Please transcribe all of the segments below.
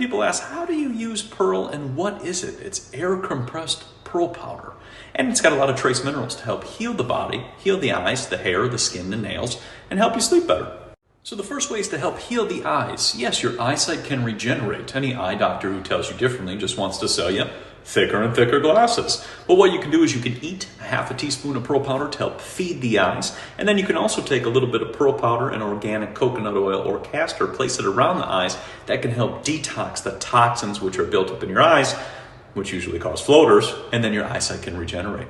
people ask, how do you use pearl and what is it? It's air compressed pearl powder. And it's got a lot of trace minerals to help heal the body, heal the eyes, the hair, the skin, the nails, and help you sleep better. So the first way is to help heal the eyes. Yes, your eyesight can regenerate. Any eye doctor who tells you differently just wants to sell you thicker and thicker glasses. But what you can do is you can eat a half a teaspoon of pearl powder to help feed the eyes. And then you can also take a little bit of pearl powder and organic coconut oil or castor, place it around the eyes. That can help detox the toxins which are built up in your eyes, which usually cause floaters, and then your eyesight can regenerate.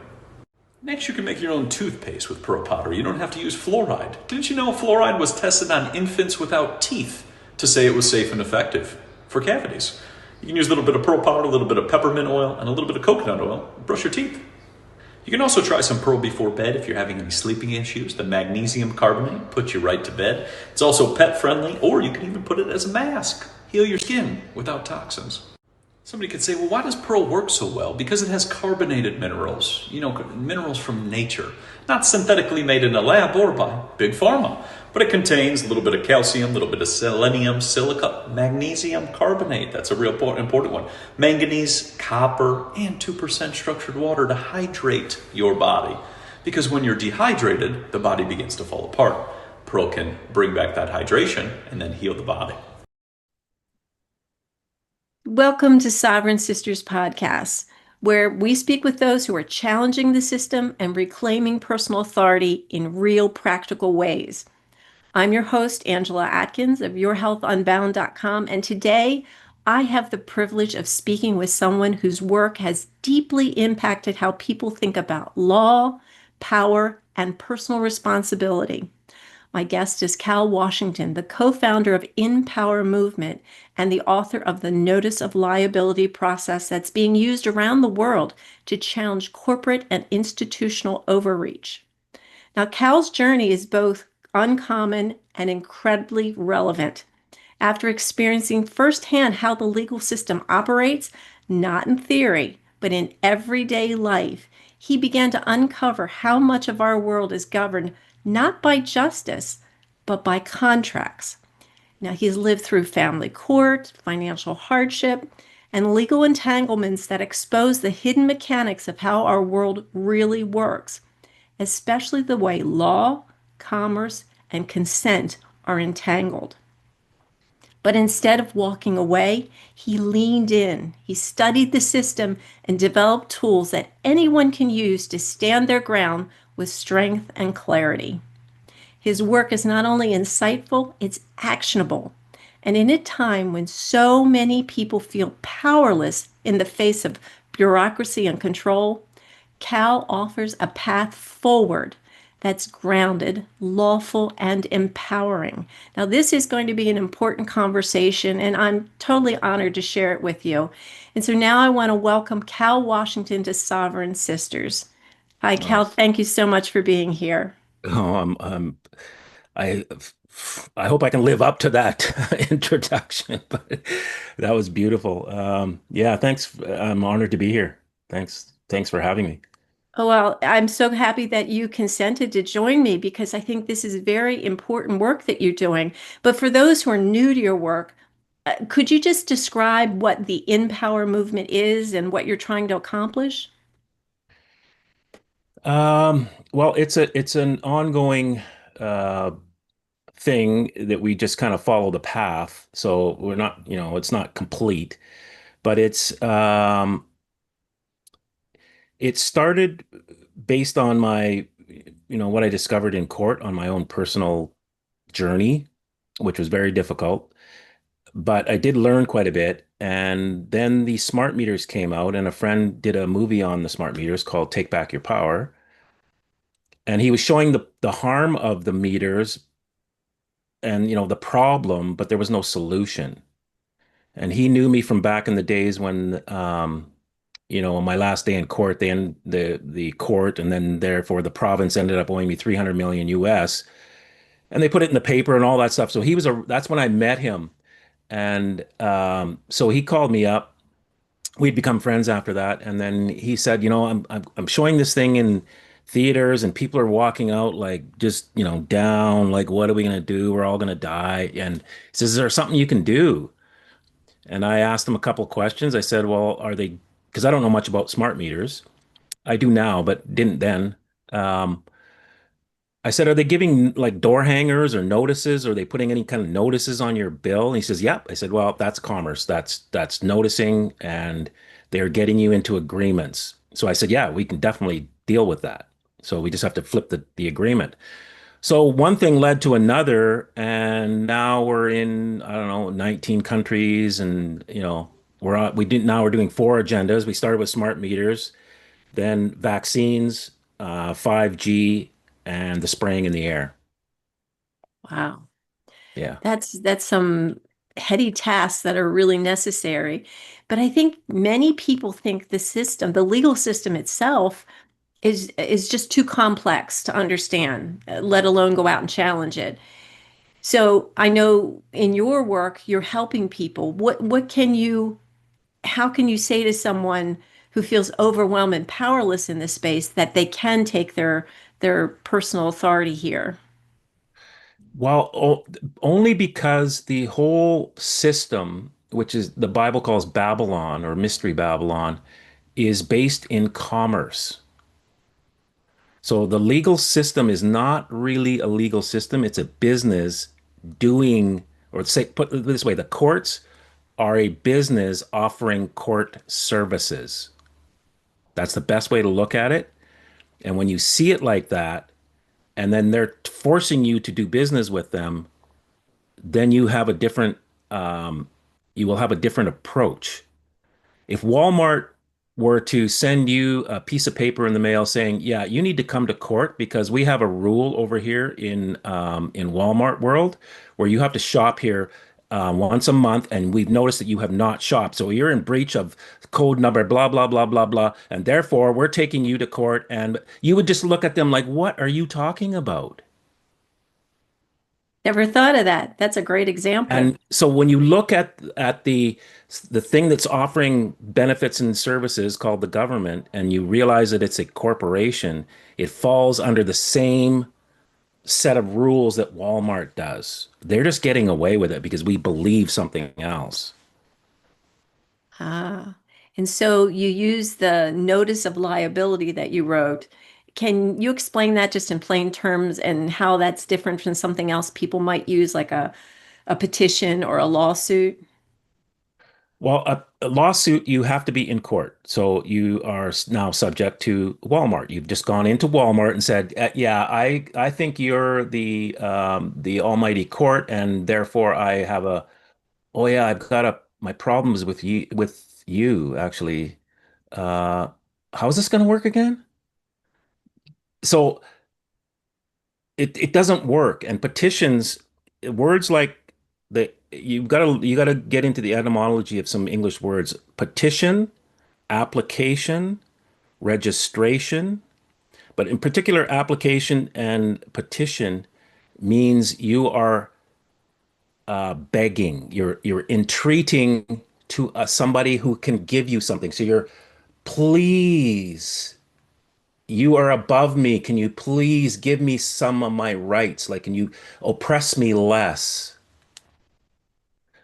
Next, you can make your own toothpaste with pearl powder. You don't have to use fluoride. Didn't you know fluoride was tested on infants without teeth to say it was safe and effective for cavities? You can use a little bit of pearl powder, a little bit of peppermint oil, and a little bit of coconut oil. Brush your teeth. You can also try some pearl before bed if you're having any sleeping issues. The magnesium carbonate puts you right to bed. It's also pet friendly, or you can even put it as a mask. Heal your skin without toxins. Somebody could say, well, why does pearl work so well? Because it has carbonated minerals, minerals from nature, not synthetically made in a lab or by Big Pharma. But it contains a little bit of calcium, a little bit of selenium, silica, magnesium carbonate. That's a real important one. Manganese, copper, and 2% structured water to hydrate your body. Because when you're dehydrated, the body begins to fall apart. Pearl can bring back that hydration and then heal the body. Welcome to Sovereign Sisters Podcast, where we speak with those who are challenging the system and reclaiming personal authority in real practical ways. I'm your host, Angela Atkins of YourHealthUnbound.com, and today I have the privilege of speaking with someone whose work has deeply impacted how people think about law, power, and personal responsibility. My guest is Cal Washington, the co-founder of InPower Movement and the author of the Notice of Liability process that's being used around the world to challenge corporate and institutional overreach. Now, Cal's journey is both uncommon and incredibly relevant. After experiencing firsthand how the legal system operates, not in theory, but in everyday life, he began to uncover how much of our world is governed not by justice, but by contracts. Now, he's lived through family court, financial hardship, and legal entanglements that expose the hidden mechanics of how our world really works, especially the way law, commerce, and consent are entangled. But instead of walking away, he leaned in. He studied the system and developed tools that anyone can use to stand their ground with strength and clarity. His work is not only insightful, it's actionable. And in a time when so many people feel powerless in the face of bureaucracy and control, Cal offers a path forward that's grounded, lawful, and empowering. Now, this is going to be an important conversation, and I'm totally honored to share it with you. And so now I want to welcome Cal Washington to Sovereign Sisters. Hi, Cal. Thank you so much for being here. Oh, I, I hope I can live up to that introduction, but that was beautiful. Yeah, thanks. I'm honored to be here. Thanks for having me. Oh, well, I'm so happy that you consented to join me because I think this is very important work that you're doing. But for those who are new to your work, could you just describe what the InPower movement is and what you're trying to accomplish? Well, it's an ongoing uh, thing that we just kind of follow the path. So we're not, it's not complete, but it started based on what I discovered in court on my own personal journey, which was very difficult. But I did learn quite a bit. And then the smart meters came out, and a friend did a movie on the smart meters called Take Back Your Power. And he was showing the harm of the meters and the problem, but there was no solution. And he knew me from back in the days when on my last day in court, the court and then therefore the province ended up owing me 300 million US, and they put it in the paper and all that stuff. So that's when I met him. And so he called me up. We'd become friends after that. And then he said, I'm showing this thing in theaters and people are walking out like just, down, like, what are we going to do? We're all going to die. And he says, is there something you can do? And I asked them a couple of questions. I said, well, are they, because I don't know much about smart meters. I do now, but didn't then. Um, I said, are they giving like door hangers or notices? Are they putting any kind of notices on your bill? And he says, yep. I said, well, that's commerce. That's noticing, and they're getting you into agreements. So I said, yeah, we can definitely deal with that. So we just have to flip the agreement. So one thing led to another, and now we're in, I don't know, 19 countries, and we're doing four agendas. We started with smart meters, then vaccines, 5G, and the spraying in the air. Wow. Yeah. That's some heady tasks that are really necessary. But I think many people think the system, the legal system itself, is just too complex to understand, let alone go out and challenge it. So I know in your work, you're helping people. What can you, how can you say to someone who feels overwhelmed and powerless in this space that they can take their personal authority here? Well, only because the whole system, which is the Bible calls Babylon or Mystery Babylon, is based in commerce. So the legal system is not really a legal system. It's a business doing, or say, put it this way, the courts are a business offering court services. That's the best way to look at it. And when you see it like that, and then they're forcing you to do business with them, then you will have a different approach. If Walmart were to send you a piece of paper in the mail saying, "Yeah, you need to come to court because we have a rule over here in Walmart world where you have to shop here once a month, and we've noticed that you have not shopped, so you're in breach of code number blah blah blah blah blah, and therefore we're taking you to court," and you would just look at them like, "What are you talking about?" Never thought of that. That's a great example. And so when you look at the thing that's offering benefits and services called the government, and you realize that it's a corporation, it falls under the same set of rules that Walmart does. They're just getting away with it because we believe something else. Ah, and so you use the notice of liability that you wrote. Can you explain that just in plain terms and how that's different from something else people might use, like a petition or a lawsuit? Well, a lawsuit, you have to be in court. So you are now subject to Walmart. You've just gone into Walmart and said, "Yeah, I think you're the almighty court, and therefore I have a oh yeah, I've got my problems with you actually. Uh, how's this going to work again?" So it doesn't work. And petitions, words like you got to get into the etymology of some English words. Petition, application, registration, but in particular, application and petition means you are begging. You're entreating to somebody who can give you something. So you're, please, you are above me. Can you please give me some of my rights? Like, can you oppress me less?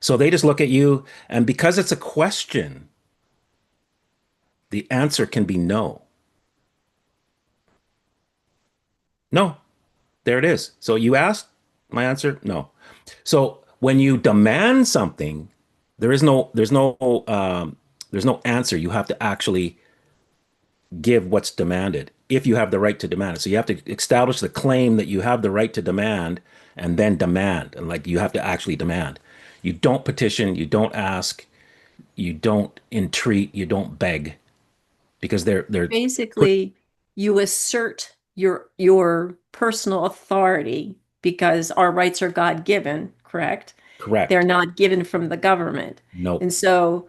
So they just look at you, and because it's a question, the answer can be no. No, there it is. So you asked, my answer, no. So when you demand something, there is no, there's no answer. You have to actually give what's demanded if you have the right to demand it. So you have to establish the claim that you have the right to demand, and then demand. And like you have to actually demand. You don't petition, you don't ask, you don't entreat, you don't beg because they're put Basically, you assert your personal authority because our rights are God-given, correct? They're correct. not given from the government. Nope. And so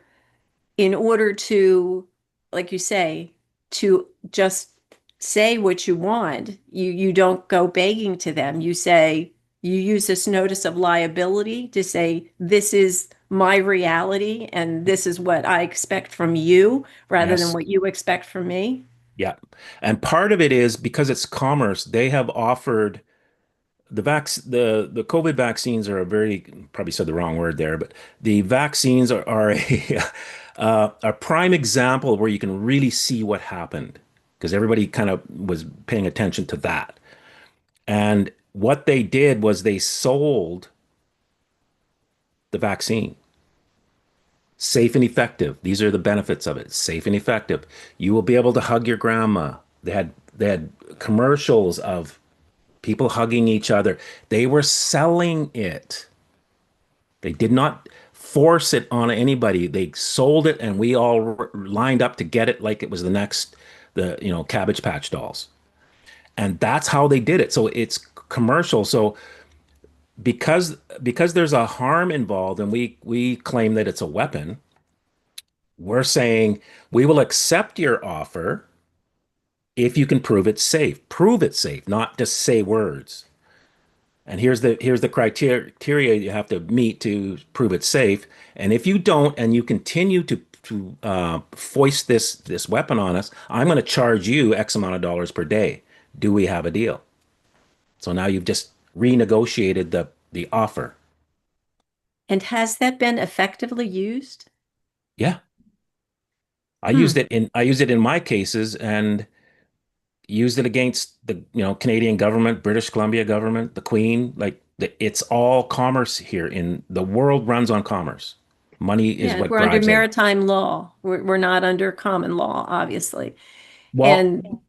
in order to, like you say, to just say what you want, you don't go begging to them. You say, you use this notice of liability to say, this is my reality and this is what I expect from you rather than Yes. what you expect from me. Yeah. And part of it is because it's commerce, they have offered the COVID vaccines are a very, probably said the wrong word there, but the vaccines are a prime example where you can really see what happened because everybody kind of was paying attention to that. And what they did was they sold the vaccine. Safe and effective. These are the benefits of it. Safe and effective. You will be able to hug your grandma. They had commercials of people hugging each other. They were selling it. They did not force it on anybody. They sold it, and we all lined up to get it like it was the next, Cabbage Patch Dolls. And that's how they did it. So it's commercial. So because there's a harm involved, and we claim that it's a weapon, we're saying we will accept your offer if you can prove it's safe. Prove it's safe, not just say words. And here's the criteria you have to meet to prove it's safe. And if you don't, and you continue to foist this weapon on us, I'm going to charge you X amount of dollars per day. Do we have a deal? So now you've just renegotiated the offer. And has that been effectively used? Yeah, Hmm. I used it in my cases and used it against the Canadian government, British Columbia government, the Queen. It's all commerce here. In the world runs on commerce. Money is Yeah, what we're under drives it. maritime law. We're not under common law, obviously. Well, And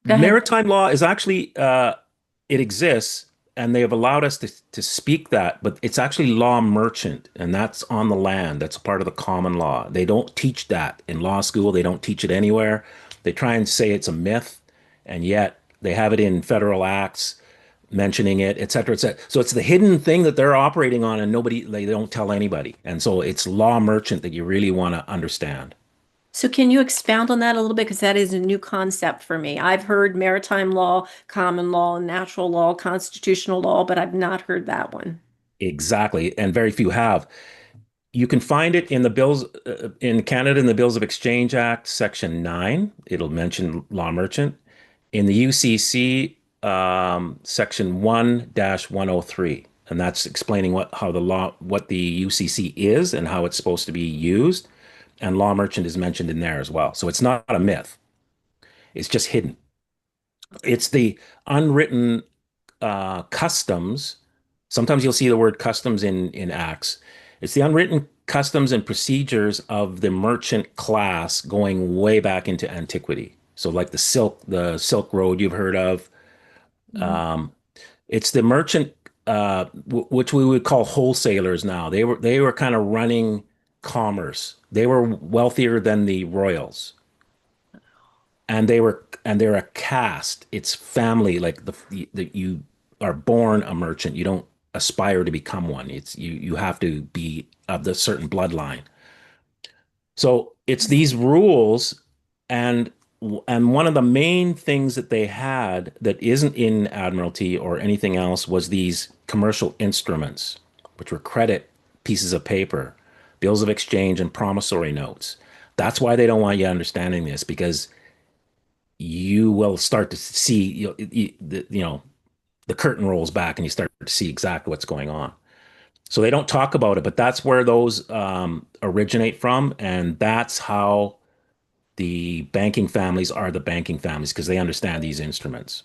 go ahead. maritime law is actually it exists, and they have allowed us to speak that, but it's actually law merchant, and that's on the land. That's a part of the common law. They don't teach that in law school. They don't teach it anywhere. They try and say it's a myth, and yet they have it in federal acts mentioning it, et cetera, et cetera. So it's the hidden thing that they're operating on, and they don't tell anybody. And so it's law merchant that you really want to understand. So can you expound on that a little bit? Because that is a new concept for me. I've heard maritime law, common law, natural law, constitutional law, but I've not heard that one. Exactly, and very few have. You can find it in the bills in Canada in the Bills of Exchange Act, Section 9. It'll mention law merchant. In the UCC, Section 1-103, and that's explaining what the UCC is and how it's supposed to be used. And law merchant is mentioned in there as well. So it's not a myth. It's just hidden. It's the unwritten customs. Sometimes you'll see the word customs in acts. It's the unwritten customs and procedures of the merchant class going way back into antiquity. So like the Silk Road you've heard of. Mhm. Um, it's the merchant, which we would call wholesalers now. They were kind of running commerce. They were wealthier than the royals, and they're a caste. It's family. Like you are born a merchant. You don't aspire to become one. You have to be of the certain bloodline. So it's these rules, and and one of the main things that they had that isn't in Admiralty or anything else was these commercial instruments, which were credit pieces of paper, bills of exchange, and promissory notes. That's why they don't want you understanding this because you will start to see the curtain rolls back and you start to see exactly what's going on. So they don't talk about it, but that's where those originate from, and that's how the banking families are the banking families because they understand these instruments.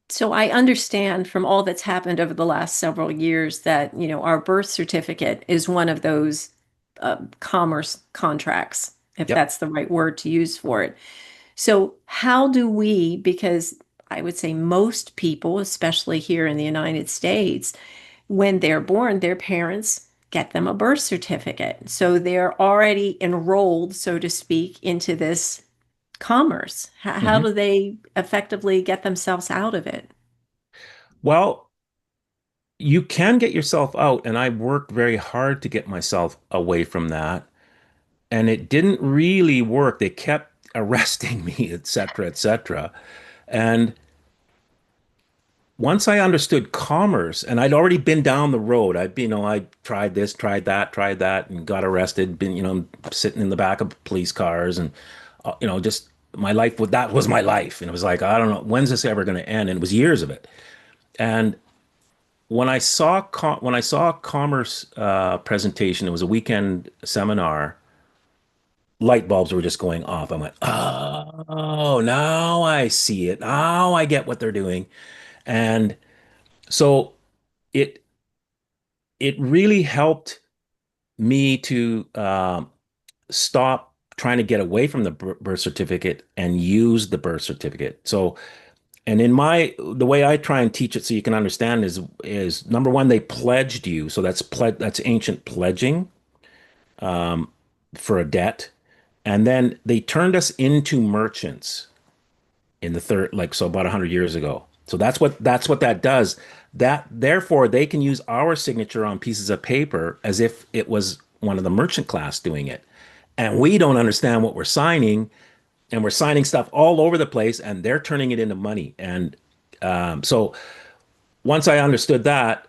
So I understand from all that's happened over the last several years that, our birth certificate is one of those commerce contracts, if Yep. that's the right word to use for it. So how do we, because I would say most people, especially here in the United States, when they're born, their parents get them a birth certificate. So they're already enrolled, so to speak, into this commerce. How hmm do they effectively get themselves out of it? Well, you can get yourself out, and I worked very hard to get myself away from that, and it didn't really work. They kept arresting me, et cetera, et cetera. And once I understood commerce, and I'd already been down the road, I tried this, tried that, and got arrested. Been, sitting in the back of police cars, and just my life, that was my life. And it was like, I don't know, when's this ever going to end? And it was years of it. And when I saw a commerce presentation, it was a weekend seminar. Light bulbs were just going off. I went, oh, now I see it. Now I get what they're doing. And so it it really helped me to stop trying to get away from the birth certificate and use the birth certificate. So, and in the way I try and teach it so you can understand is number one, they pledged you. So that's ancient pledging for a debt. And then they turned us into merchants in the third, like, so about 100 years ago. So that's what that does. That therefore they can use our signature on pieces of paper as if it was one of the merchant class doing it. And we don't understand what we're signing, and we're signing stuff all over the place, and they're turning it into money. And so once I understood that,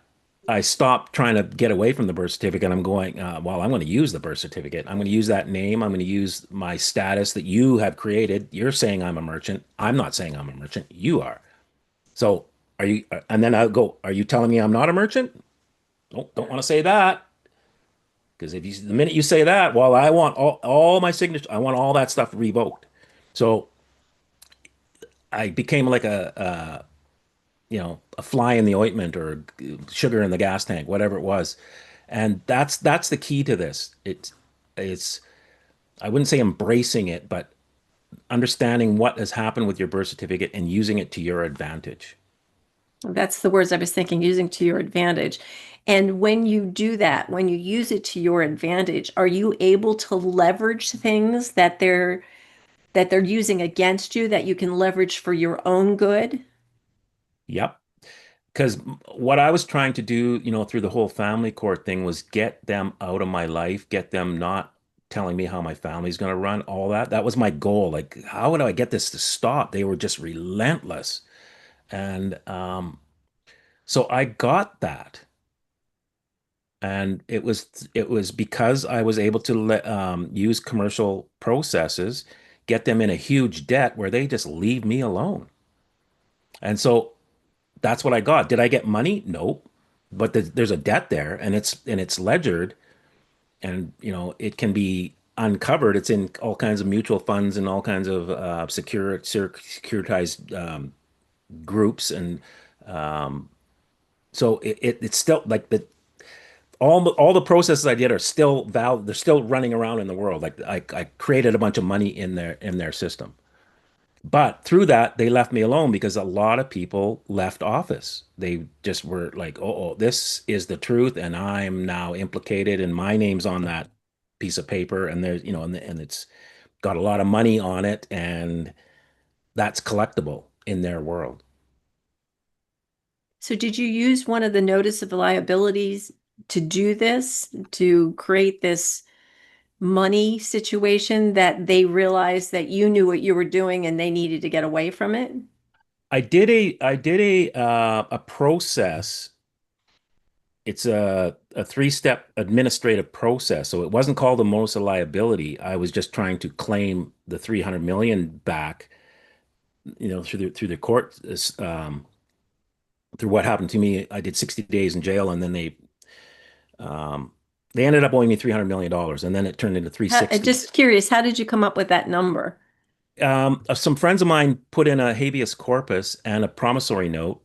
I stopped trying to get away from the birth certificate. I'm going, well, I'm going to use the birth certificate. I'm going to use that name. I'm going to use my status that you have created. You're saying I'm a merchant. I'm not saying I'm a merchant. You are. So are you? And then I'll go, are you telling me I'm not a merchant? Don't want to say that. Because if the minute you say that, well, I want all my signatures, I want all that stuff revoked. So I became like a fly in the ointment or sugar in the gas tank, whatever it was. And that's the key to this. It's I wouldn't say embracing it, but understanding what has happened with your birth certificate and using it to your advantage. That's the words I was thinking, using to your advantage. And when you do that, when you use it to your advantage, are you able to leverage things that they're using against you that you can leverage for your own good? Yep. Because what I was trying to do, through the whole family court thing was get them out of my life, get them not telling me how my family's going to run, all that. That was my goal. Like, how would I get this to stop? They were just relentless. And so I got that. And it was because I was able to use commercial processes, get them in a huge debt where they just leave me alone. And so that's what I got. Did I get money? Nope. But there's a debt there, and it's ledgered, and it can be uncovered. It's in all kinds of mutual funds and all kinds of securitized groups, and so it's still like all the processes I did are still valid. They're still running around in the world. Like I created a bunch of money in their system. But through that, they left me alone because a lot of people left office. They just were like, oh, this is the truth, and I'm now implicated, and my name's on that piece of paper, and there's, and it's got a lot of money on it, and that's collectible in their world. So did you use one of the notice of liabilities to do this, to create this money situation that they realized that you knew what you were doing and they needed to get away from it? I did a process. It's a three-step administrative process. So it wasn't called a notice of liability. I was just trying to claim the 300 million back, through the court, through what happened to me. I did 60 days in jail, and then um, they ended up owing me $300 million, and then it turned into Just 360. curious, how did you come up with that number? Some friends of mine put in a habeas corpus and a promissory note.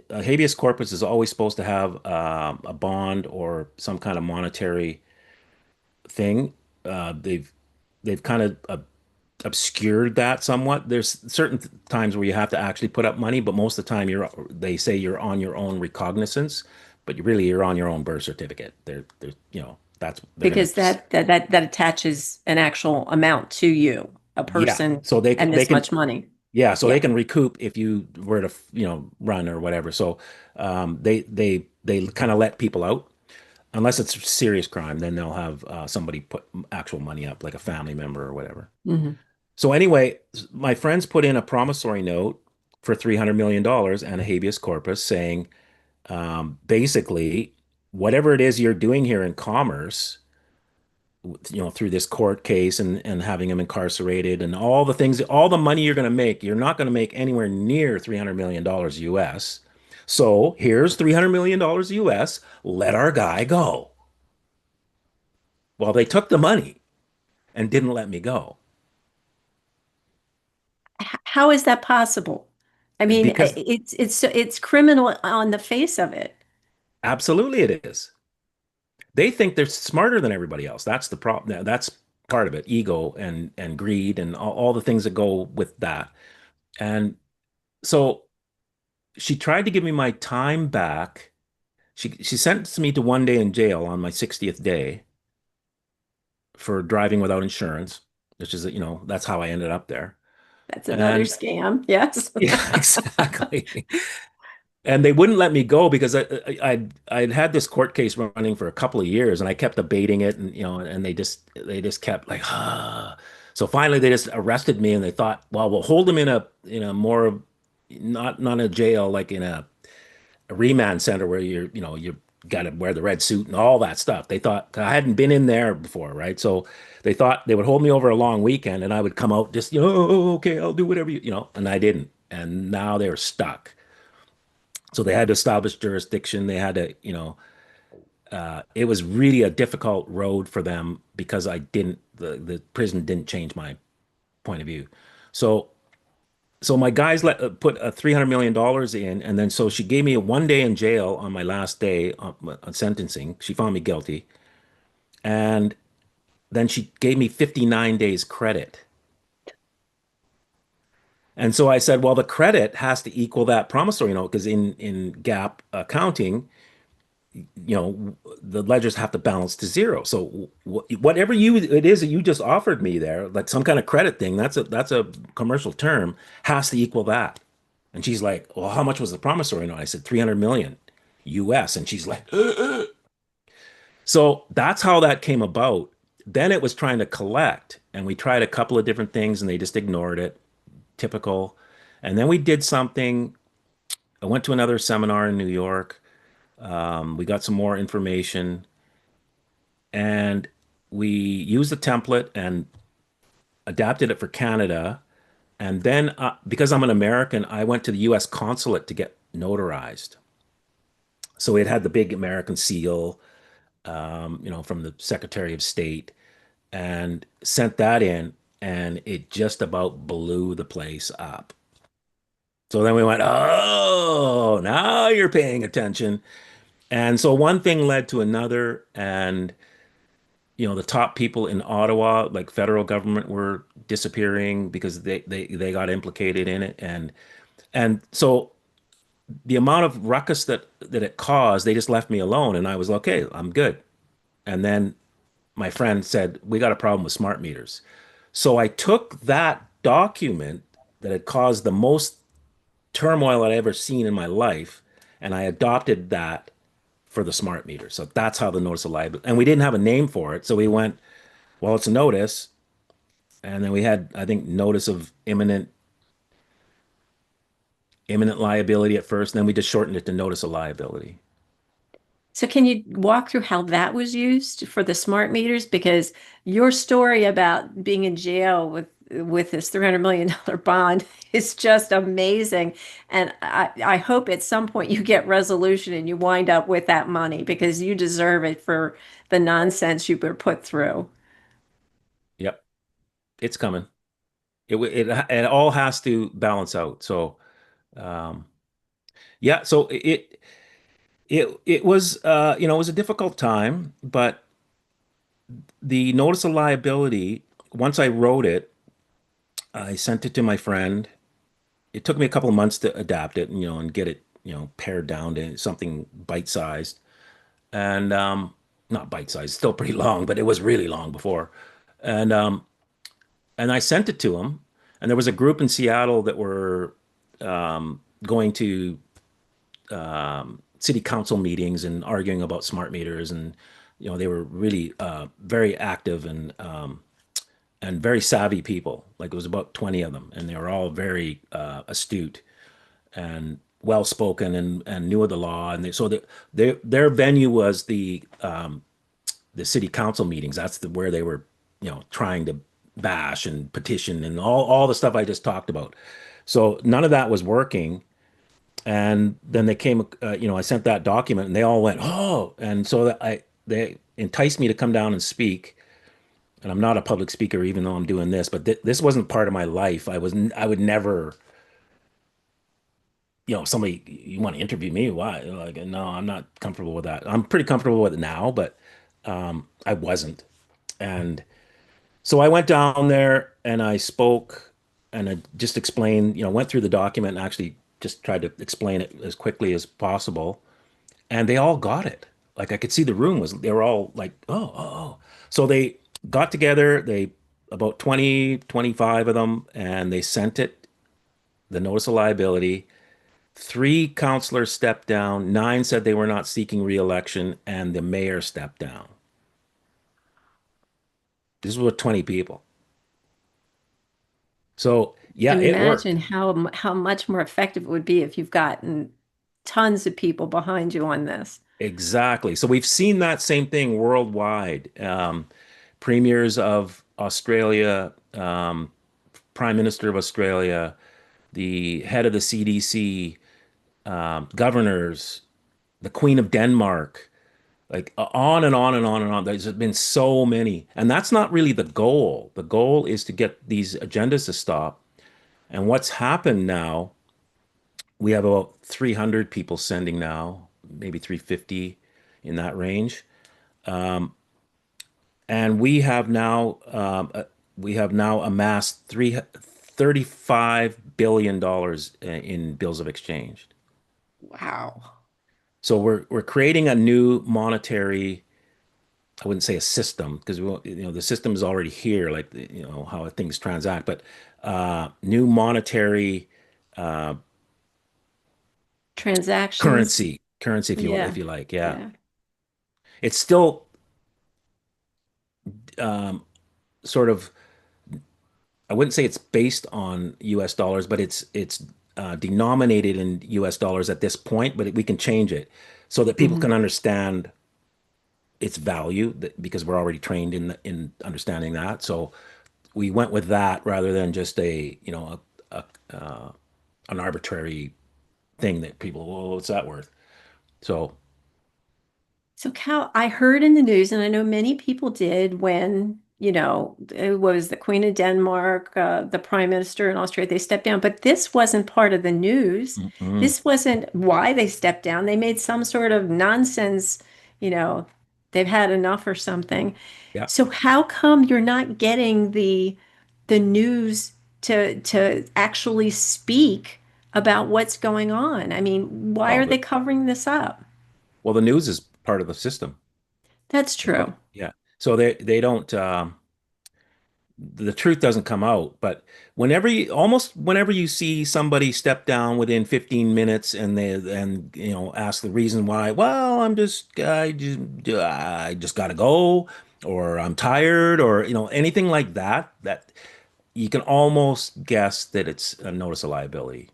A habeas corpus is always supposed to have a bond or some kind of monetary thing. They've kind of obscured that somewhat. There's certain times where you have to actually put up money, but most of the time they say you're on your own recognizance, but you're on your own birth certificate. They're that's they're gonna Because that attaches an actual amount to you, a yeah. person, So they and they this can much money. yeah. So Yeah. they can recoup if you were to run or whatever. So they kind of let people out unless it's a serious crime. Then they'll have somebody put actual money up, like a family member or whatever. Mhm. So anyway, my friends put in a promissory note for $300 million and a habeas corpus saying, basically, whatever it is you're doing here in commerce, through this court case and having him incarcerated and all the things, all the money you're going to make, you're not going to make anywhere near $300 million US. So here's $300 million US. Let our guy go. Well, they took the money and didn't let me go How is that possible? I mean, because it's criminal on the face of it. absolutely it is. They think they're smarter than everybody else. That's the problem. That's part of it, ego and greed and all the things that go with that. And so she tried to give me my time back. She sentenced me to 1 day in jail on my 60th day for driving without insurance, which is, that's how I ended up there. That's another And scam. Yes. yeah, exactly. And they wouldn't let me go because I'd had this court case running for a couple of years, and I kept debating it, and and they just kept like, ah. So finally, they just arrested me, and they thought, well, we'll hold him in a more not a jail, like in a remand center where you got to wear the red suit and all that stuff. They thought I hadn't been in there before, right? So they thought they would hold me over a long weekend, and I would come out just oh, okay, I'll do whatever and I didn't, and now they were stuck. So they had to establish jurisdiction. They had to, it was really a difficult road for them because the prison didn't change my point of view. So, so my guys put $300 million in, and then so she gave me a 1 day in jail on my last day on sentencing. She found me guilty, and then she gave me 59 days credit. And so I said, well, the credit has to equal that promissory note because in GAAP accounting, the ledgers have to balance to zero. So whatever it is that you just offered me there, like some kind of credit thing, that's a commercial term, has to equal that. And she's like, well, how much was the promissory note? I said 300 million US. And she's like, so that's how that came about. Then it was trying to collect, and we tried a couple of different things, and they just ignored it. Typical. And then we did something. I went to another seminar in New York. We got some more information, and we used the template and adapted it for Canada. And then, because I'm an American, I went to the U.S. consulate to get notarized. So it had the big American seal, from the Secretary of State, and sent that in, and it just about blew the place up. So then we went, oh, now you're paying attention. And so one thing led to another, and the top people in Ottawa, like federal government, were disappearing because they got implicated in it, and so the amount of ruckus that it caused, they just left me alone, and I was like, okay, I'm good. And then my friend said, we got a problem with smart meters. So I took that document that had caused the most turmoil I'd ever seen in my life, and I adopted that for the smart meter. So that's how the notice of liability, and we didn't have a name for it. So we went, well, it's a notice. And then we had, I think, notice of imminent liability at first. And then we just shortened it to notice of liability. So can you walk through how that was used for the smart meters? Because your story about being in jail with this $300 million bond is just amazing. And I hope at some point you get resolution and you wind up with that money because you deserve it for the nonsense you were put through. Yep. It's coming. It all has to balance out. So, um, yeah, so it was it was a difficult time, but the notice of liability, once I wrote it, I sent it to my friend. It took me a couple of months to adapt it, and get it, pared down to something bite-sized. And not bite-sized, still pretty long, but it was really long before. And and I sent it to him, and there was a group in Seattle that were going to city council meetings and arguing about smart meters, and they were really very active and very savvy people. Like it was about 20 of them, and they were all very astute and well spoken and knew of the law. And so their venue was the the city council meetings. That's where they were, trying to bash and petition and all the stuff I just talked about. So none of that was working. And then they came, I sent that document and they all went, oh, and so they enticed me to come down and speak. And I'm not a public speaker, even though I'm doing this, but this wasn't part of my life. I would never, somebody, you want to interview me? Why? Like, no, I'm not comfortable with that. I'm pretty comfortable with it now, but I wasn't. And so I went down there and I spoke and I just explained, went through the document and actually just tried to explain it as quickly as possible. And they all got it. Like I could see the room they were all like, oh, oh, oh. So they got together, about 20, 25 of them, and they sent it, the notice of liability. Three counselors stepped down, nine said they were not seeking reelection, and the mayor stepped down. This was with 20 people. So yeah, And it imagine worked. how much more effective it would be if you've gotten tons of people behind you on this. Exactly. So we've seen that same thing worldwide. Premiers of Australia, Prime Minister of Australia, the head of the CDC, governors, the Queen of Denmark, like on and on and on and on. There's been so many. And that's not really the goal. The goal is to get these agendas to stop. And what's happened now, we have about 300 people sending now, maybe 350 in that range. And we have now amassed 35 billion dollars in bills of exchange. Wow. So we're creating a new monetary, I wouldn't say a system because the system is already here, like how things transact, but new monetary Transactions. currency if Yeah. you like, yeah. Yeah. It's still um, sort of, I wouldn't say it's based on US dollars, but it's denominated in US dollars at this point, but we can change it so that people Mhm. can understand its value because we're already trained in understanding that. So we went with that rather than just an arbitrary thing that people, well, what's that worth? So So, Cal, I heard in the news, and I know many people did when, it was the Queen of Denmark, the Prime Minister in Australia, they stepped down, but this wasn't part of the news. mm-mm. This wasn't why they stepped down. They made some sort of nonsense, you know, they've had enough or something. Yeah. So how come you're not getting the news to actually speak about what's going on? I mean, why Oh, are they covering this up? well, the news is part of the system. That's true. Yeah. So they don't the truth doesn't come out, but almost whenever you see somebody step down within 15 minutes and ask the reason why, well, I just gotta go, or I'm tired, or anything like that, that you can almost guess that it's a notice of liability.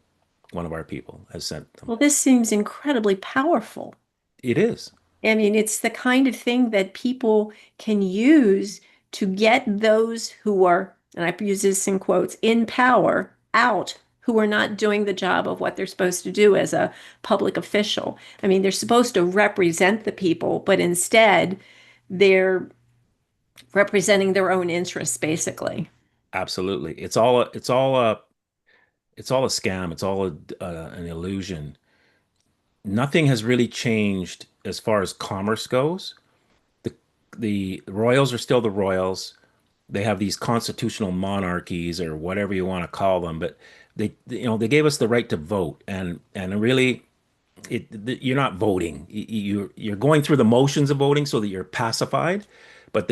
One of our people has sent them. Well, this seems incredibly powerful. It is. I mean, it's the kind of thing that people can use to get those who are, and I use this in quotes, in power out, who are not doing the job of what they're supposed to do as a public official. I mean, they're supposed to represent the people, but instead they're representing their own interests, basically. Absolutely. It's all a scam. It's all an illusion. Nothing has really changed as far as commerce goes. The the royals are still the royals. They have these constitutional monarchies or whatever you want to call them, but they gave us the right to vote, and really you're not voting. You're going through the motions of voting so that you're pacified, but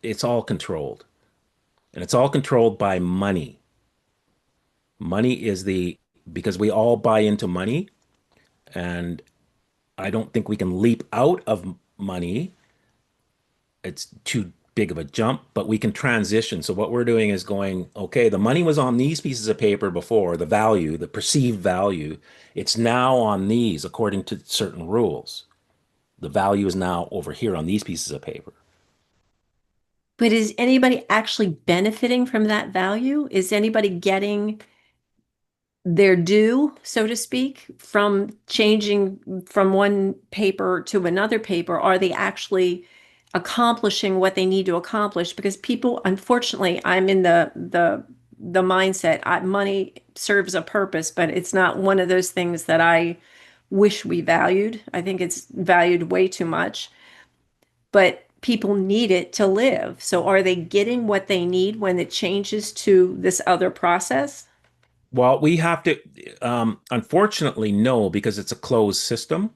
it's all controlled, and it's all controlled by money. Money is the because we all buy into money, and I don't think we can leap out of money. It's too big of a jump, but we can transition. So what we're doing is going, okay, the money was on these pieces of paper before, the value, the perceived value. It's now on these according to certain rules. The value is now over here on these pieces of paper. But is anybody actually benefiting from that value? Is anybody getting their due, so to speak, from changing from one paper to another paper? Are they actually accomplishing what they need to accomplish? Because people, unfortunately, I'm in the mindset, money serves a purpose, but it's not one of those things that I wish we valued. I think it's valued way too much, but people need it to live. So are they getting what they need when it changes to this other process? Well, we have to, unfortunately, no, because it's a closed system.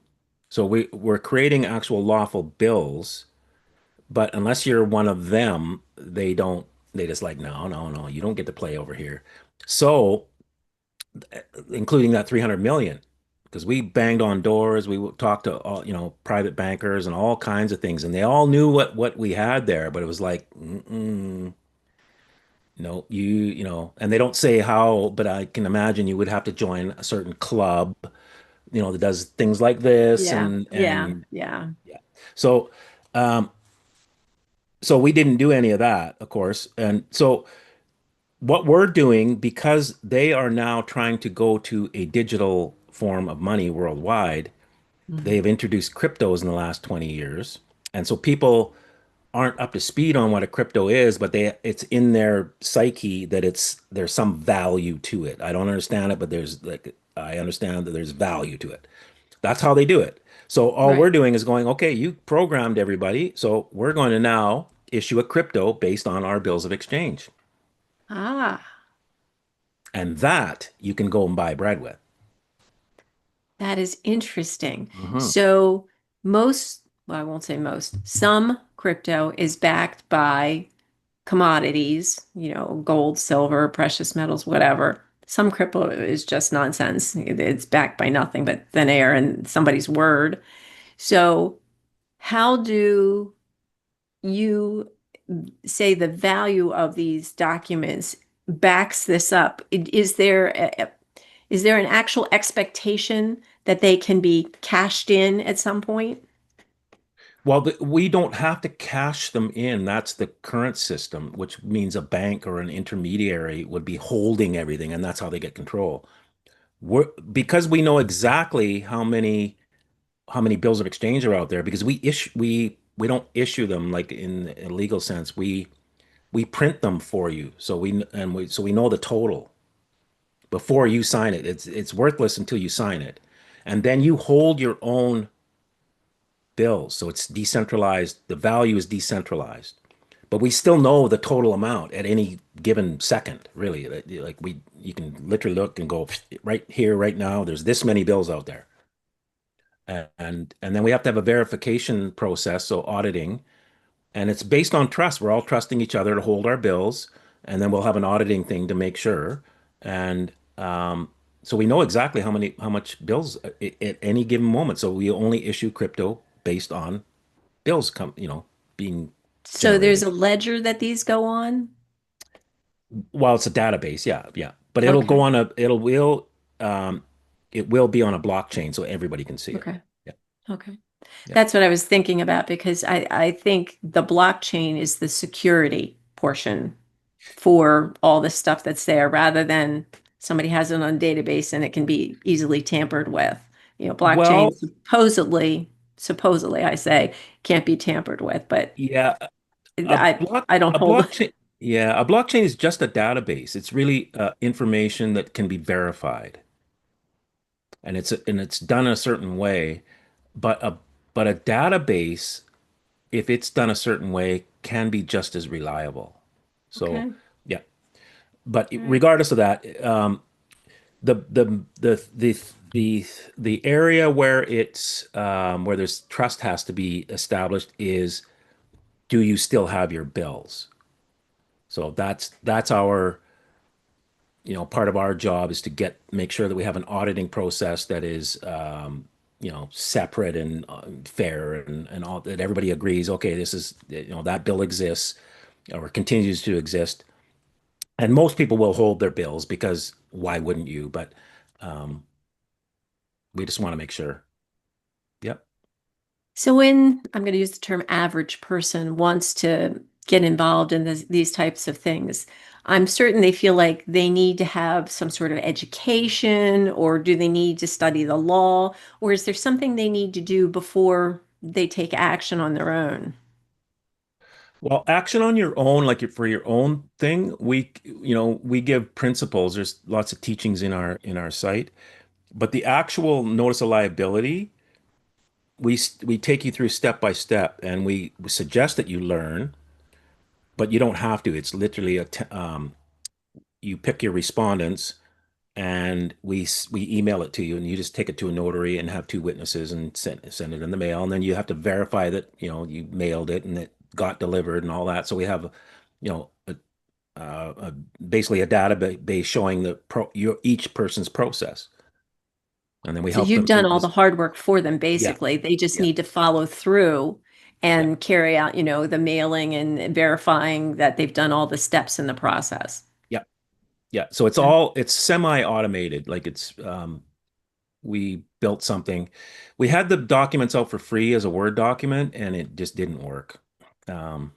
So we're creating actual lawful bills, but unless you're one of them, they just like, no, no, no, you don't get to play over here. So, including that 300 million, because we banged on doors, we talked to all, private bankers and all kinds of things, and they all knew what we had there, but it was like, no, and they don't say how, but I can imagine you would have to join a certain club, that does things like this, Yeah, and yeah, and yeah. yeah. So, um, so we didn't do any of that, of course, and so what we're doing, because they are now trying to go to a digital form of money worldwide, they Mhm. have introduced cryptos in the last 20 years. And so people aren't up to speed on what a crypto is, but it's in their psyche that there's some value to it. I don't understand it, but I understand that there's value to it. That's how they do it. So all we're Right. doing is going, okay, you programmed everybody, so we're going to now issue a crypto based on our bills of exchange. Ah, And that you can go and buy bread with. that is interesting. Hmm. So well, I won't say most, some crypto is backed by commodities, gold, silver, precious metals, whatever. Some crypto is just nonsense. It's backed by nothing but thin air and somebody's word. So, how do you say the value of these documents backs this up? Is there an actual expectation that they can be cashed in at some point? Well, we don't have to cash them in. That's the current system, which means a bank or an intermediary would be holding everything, and that's how they get control. Because we know exactly how many bills of exchange are out there, because we don't issue them like in a legal sense. We print them for you, so we know the total before you sign it. It's worthless until you sign it, and then you hold your own bills. So it's decentralized. The value is decentralized, but we still know the total amount at any given second. Really, like you can literally look and go right here, right now. There's this many bills out there, and then we have to have a verification process, so auditing, and it's based on trust. We're all trusting each other to hold our bills, and then we'll have an auditing thing to make sure, and so we know exactly how much bills at any given moment. So we only issue crypto based on bills being So there's generated. a ledger that these go on? Well, it's a database, yeah, yeah, but Okay. um, it will be on a blockchain so everybody can see it. Okay. Yeah, Okay. yeah. That's what I was thinking about because I think the blockchain is the security portion for all the stuff that's there rather than somebody has it on a database and it can be easily tampered with. Blockchain Well, supposedly I say can't be tampered with, but yeah, a I block I don't a hold. blockchain. Yeah, a blockchain is just a database. It's really information that can be verified, and it's done a certain way. But a database, if it's done a certain way, can be just as reliable. So, Okay. yeah. But All right. regardless of that, the the area where where there's trust has to be established is, do you still have your bills? So that's our part of our job is to make sure that we have an auditing process that is separate and fair, and all that everybody agrees, okay, this is, that bill exists or continues to exist. And most people will hold their bills because why wouldn't you? But um, we just want to make sure. Yep. So when I'm going to use the term average person wants to get involved in these types of things? I'm certain they feel like they need to have some sort of education, or do they need to study the law, or is there something they need to do before they take action on their own? Well, action on your own, like for your own thing, we give principles. There's lots of teachings in our site, but the actual notice of liability, we take you through step by step, and we suggest that you learn, but you don't have to. It's literally you pick your respondents, and we email it to you, and you just take it to a notary and have two witnesses and send it in the mail, and then you have to verify that you mailed it and it got delivered and all that. So we have you know basically a database showing each person's process, and then we So help you've them done through all the this. hard work for them, Yeah, basically. They just yeah, need to follow through yeah, and carry out, the mailing and verifying that they've done all the steps in the process. yeah, yeah. So Okay. it's semi-automated. Like we built something. We had the documents out for free as a Word document, and it just didn't work. Um,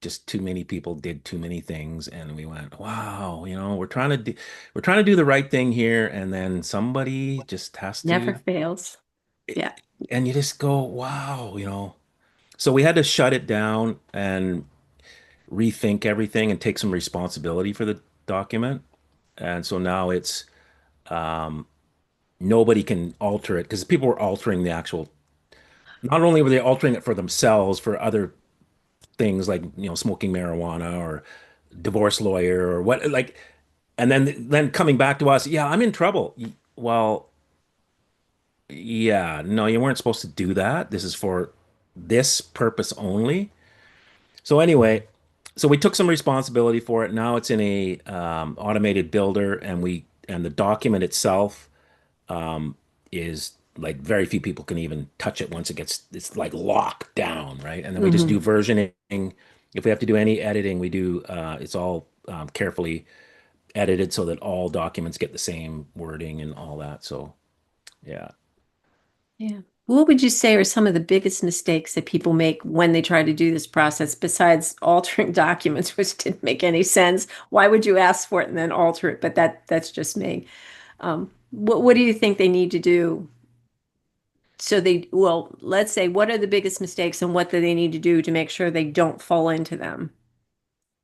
just too many people did too many things, and we went, wow, we're trying to do the right thing here, and then somebody just has Never to, fails. Yeah. and you just go, wow. So we had to shut it down and rethink everything and take some responsibility for the document. And so now it's nobody can alter it because people were altering the actual. Not only were they altering it for themselves for other things like smoking marijuana or divorce lawyer or what, like, and then coming back to us, yeah, I'm in trouble. Well, yeah, no, you weren't supposed to do that. This is for this purpose only. So anyway, so we took some responsibility for it. Now it's in a automated builder, and the document itself is like very few people can even touch it once it's like locked down, right? And then we just do Hmm. versioning. If we have to do any editing, we do. It's all carefully edited so that all documents get the same wording and all that. So yeah. Yeah. What would you say are some of the biggest mistakes that people make when they try to do this process, besides altering documents, which didn't make any sense? Why would you ask for it and then alter it? But that's just me. What do you think they need to do? Well, let's say, what are the biggest mistakes and what do they need to do to make sure they don't fall into them?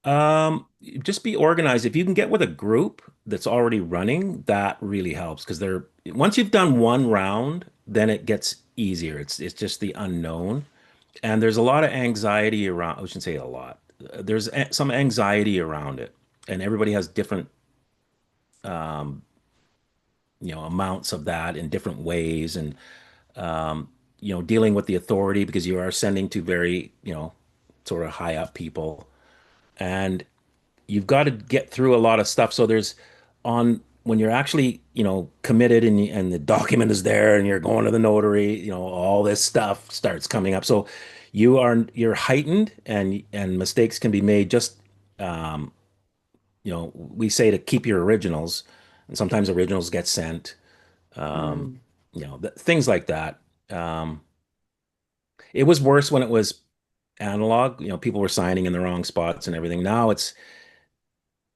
Um, just be organized. If you can get with a group that's already running, that really helps because once you've done one round, then it gets easier. It's just the unknown. And there's a lot of anxiety around, I shouldn't say a lot. There's some anxiety around it. And everybody has different amounts of that in different ways. And dealing with the authority because you are sending to very, sort of high up people. And you've got to get through a lot of stuff. So there's on when you're actually, committed and the document is there and you're going to the notary, all this stuff starts coming up. So you're heightened and mistakes can be made. Just we say to keep your originals, and sometimes originals get sent. Um, Mm. things like that. Um, it was worse when it was analog. People were signing in the wrong spots and everything. Now it's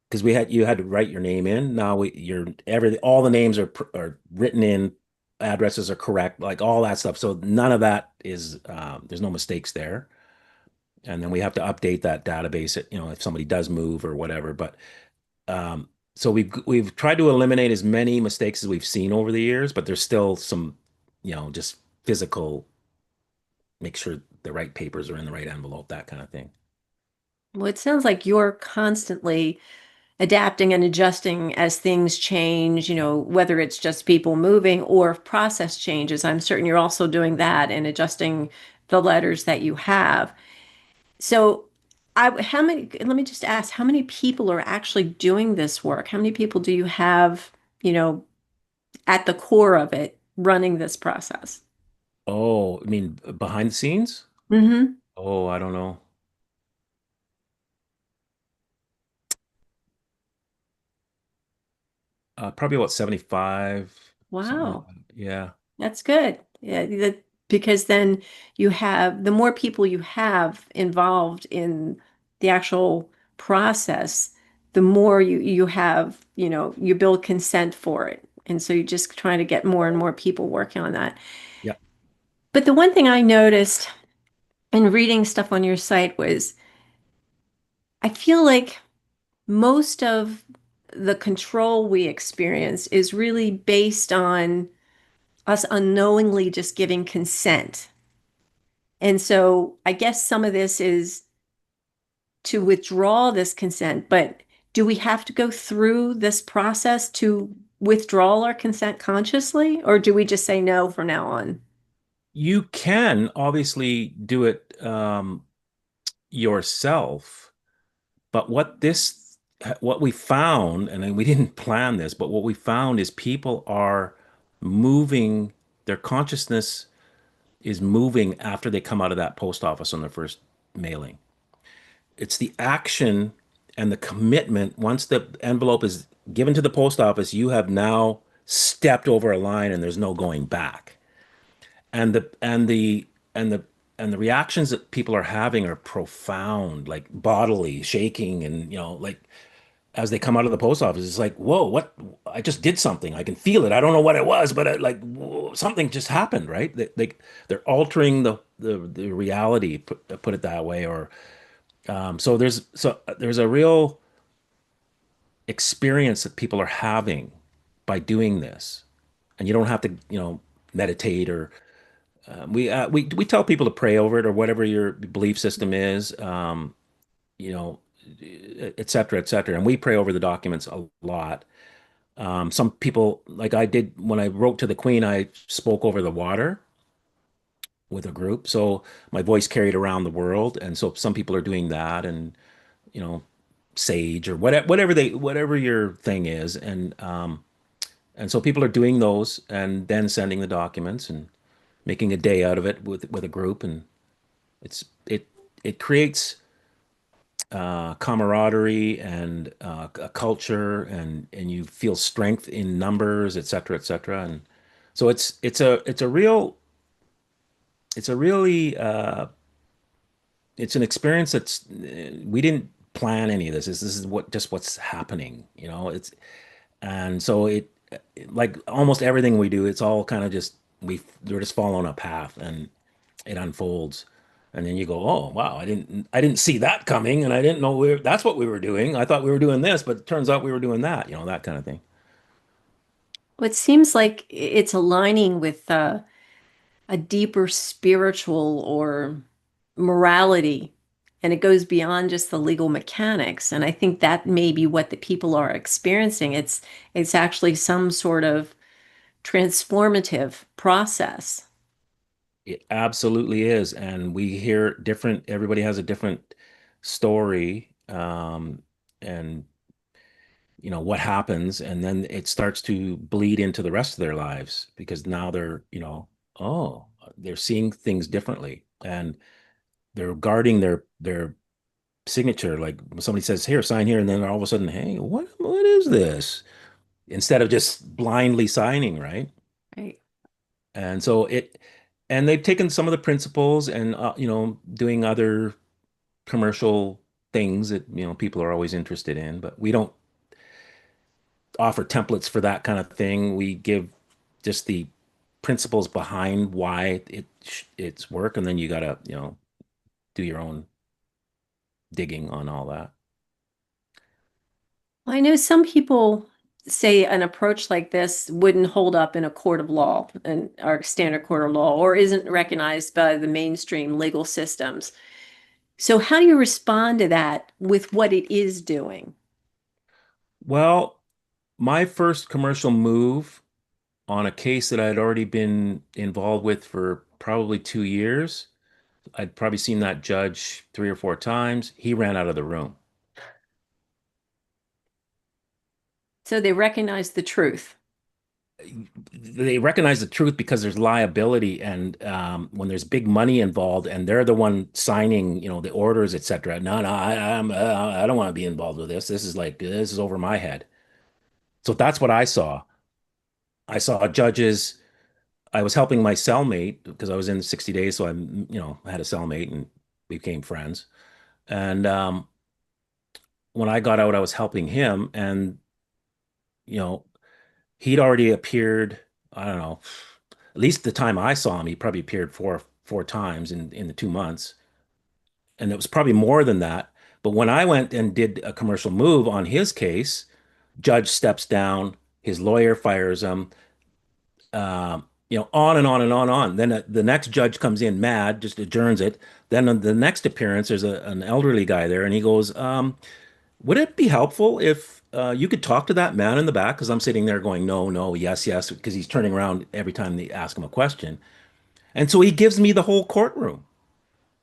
because you had to write your name in. Now you're everything. All the names are written in, addresses are correct, like all that stuff. So none of that is there's no mistakes there. And then we have to update that database. If somebody does move or whatever. But so we've tried to eliminate as many mistakes as we've seen over the years. But there's still some, just physical. Make sure the right papers are in the right envelope, that kind of thing. Well, it sounds like you're constantly adapting and adjusting as things change, whether it's just people moving or process changes. I'm certain you're also doing that and adjusting the letters that you have. So, let me just ask, how many people are actually doing this work? How many people do you have, you know, at the core of it running this process? Oh, I mean, behind the scenes? Hmm. Oh, I don't know. Probably about 75, something like Wow. that. Yeah. That's good. Yeah, because then the more people you have involved in the actual process, the more you have, you build consent for it. And so you're just trying to get more and more people working on that. Yeah. But the one thing I noticed in reading stuff on your site was I feel like most of the control we experience is really based on us unknowingly just giving consent. And so I guess some of this is to withdraw this consent, but do we have to go through this process to withdraw our consent consciously, or do we just say no from now on? You can obviously do it yourself, but what we found, and we didn't plan this, but what we found is people are moving, their consciousness is moving after they come out of that post office on their first mailing. It's the action and the commitment. Once the envelope is given to the post office, you have now stepped over a line and there's no going back. And the reactions that people are having are profound, like bodily shaking, and like as they come out of the post office, it's like, whoa, what? I just did something. I can feel it. I don't know what it was, but like whoa, something just happened, right? They're altering the reality, put it that way. Or there's a real experience that people are having by doing this, and you don't have to meditate. Or we tell people to pray over it, or whatever your belief system is, you know, et cetera, et cetera. And we pray over the documents a lot. Some people, like I did when I wrote to the Queen, I spoke over the water with a group. So my voice carried around the world. And so some people are doing that, and, you know, sage or whatever your thing is. And so people are doing those and then sending the documents and making a day out of it with a group. And it's, it creates camaraderie and a culture, and you feel strength in numbers, et cetera, et cetera. And so it's a really it's an experience that's we didn't plan any of this. This is what's happening, it's and so like almost everything we do, it's all kind of just we're just following a path, and it unfolds. And then you go, oh wow, I didn't see that coming, and I didn't know that's what we were doing. I thought we were doing this, but it turns out we were doing that, that kind of thing. Well, it seems like it's aligning with a deeper spiritual or morality, and it goes beyond just the legal mechanics. And I think that may be what the people are experiencing. It's actually some sort of transformative process. It absolutely is. And we hear everybody has a different story. And what happens, and then it starts to bleed into the rest of their lives, because now oh, they're seeing things differently, and they're guarding their signature. Like when somebody says, here, sign here, and then all of a sudden, hey, what is this? Instead of just blindly signing, right? Right. And so and they've taken some of the principles and doing other commercial things that people are always interested in, but we don't offer templates for that kind of thing. We give just the principles behind why it's work, and then you gotta do your own digging on all that. I know some people say an approach like this wouldn't hold up in a court of law, and our standard court of law, or isn't recognized by the mainstream legal systems. So how do you respond to that with what it is doing? Well, my first commercial move on a case that I'd already been involved with for probably 2 years. I'd probably seen that judge 3 or 4 times. He ran out of the room. So they recognize the truth. They recognize the truth because there's liability, and when there's big money involved, and they're the one signing, the orders, etc. No, no, I don't want to be involved with this. This is over my head. So that's what I saw. I saw judges. I was helping my cellmate because I was in 60 days, so I had a cellmate and we became friends. And when I got out, I was helping him, and you know, he'd already appeared. I don't know, at least the time I saw him, he probably appeared four times in the 2 months, and it was probably more than that. But when I went and did a commercial move on his case, judge steps down, his lawyer fires him, on and on and on and on. Then the next judge comes in mad, just adjourns it. Then on the next appearance, there's an elderly guy there, and he goes, would it be helpful if you could talk to that man in the back? Because I'm sitting there going, no, no, yes, yes, because he's turning around every time they ask him a question. And so he gives me the whole courtroom.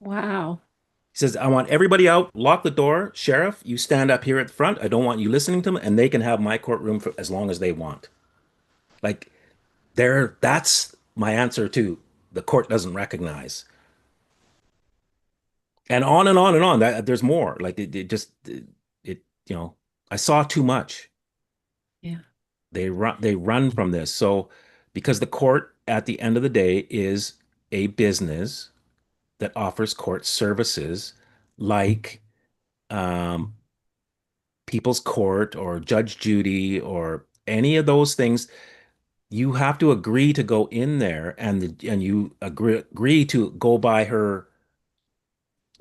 Wow. He says, I want everybody out, lock the door. Sheriff, you stand up here at the front. I don't want you listening to them, and they can have my courtroom for as long as they want. Like, that's my answer to the court doesn't recognize. And on and on and on. There's more. Like it I saw too much. Yeah. They run from this. So because the court at the end of the day is a business that offers court services like um, People's Court or Judge Judy or any of those things, you have to agree to go in there and you agree to go by her